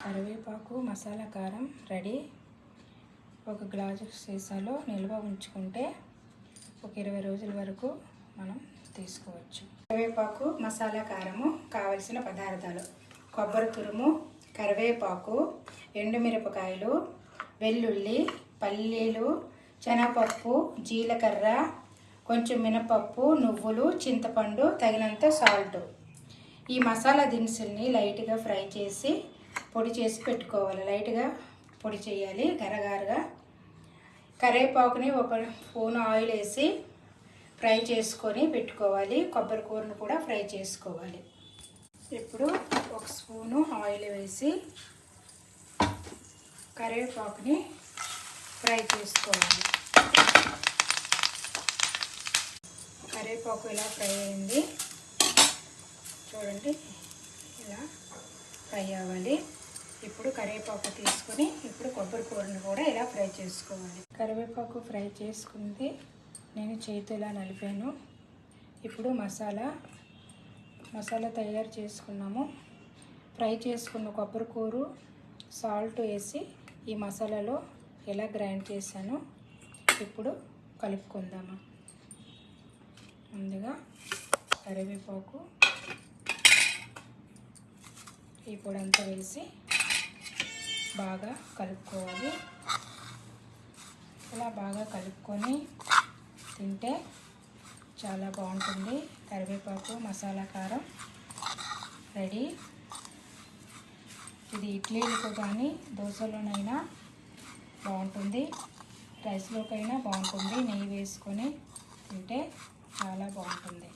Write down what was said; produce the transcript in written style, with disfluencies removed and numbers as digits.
కరివేపాకు మసాలా కారం రెడీ. ఒక గ్లాసు సీసాలో నిల్వ ఉంచుకుంటే ఒక 20 రోజుల వరకు మనం తీసుకోవచ్చు. కరివేపాకు మసాలా కారము కావలసిన పదార్థాలు: కొబ్బరి తురుము, కరివేపాకు, ఎండుమిరపకాయలు, వెల్లుల్లి, పల్లీలు, శనగపప్పు, జీలకర్ర, కొంచెం మినపప్పు, నువ్వులు, చింతపండు, తగినంత సాల్ట్. ఈ మసాలా దినుసుల్ని లైట్గా ఫ్రై చేసి పొడి చేసి పెట్టుకోవాలి. లైట్గా పొడి చేయాలి, గరగరగా. కరివేపాకుని ఒక స్పూన్ ఆయిల్ వేసి ఫ్రై చేసుకొని పెట్టుకోవాలి. కొబ్బరి కూరను కూడా ఫ్రై చేసుకోవాలి. ఇప్పుడు ఒక స్పూను ఆయిల్ వేసి కరివేపాకుని ఫ్రై చేసుకోవాలి. కరివేపాకు ఇలా ఫ్రై అయింది చూడండి, ఇలా ఫ్రై అవ్వాలి. ఇప్పుడు కరివేపాకు తీసుకొని ఇప్పుడు కొబ్బరి కూరను కూడా ఇలా ఫ్రై చేసుకోవాలి. కరివేపాకు ఫ్రై చేసుకుంది నేను చేతితో ఇలా నలిపాను. ఇప్పుడు మసాలా తయారు చేసుకున్నాము. ఫ్రై చేసుకున్న కొబ్బరి కూర సాల్ట్ వేసి ఈ మసాలాలో ఎలా గ్రైండ్ చేశాను ఇప్పుడు కలుపుకుందాము. ముందుగా కరివేపాకు ఈ పొడి అంతా వేసి బాగా కలుపుకోవాలి. ఇలా బాగా కలుపుకొని తింటే చాలా బాగుంటుంది. కరివేపాకు మసాలా కారం రెడీ. ఇది ఇడ్లీలకు కానీ దోశలోనైనా బాగుంటుంది, రైస్లోకైనా బాగుంటుంది. నెయ్యి వేసుకొని తింటే చాలా బాగుంటుంది.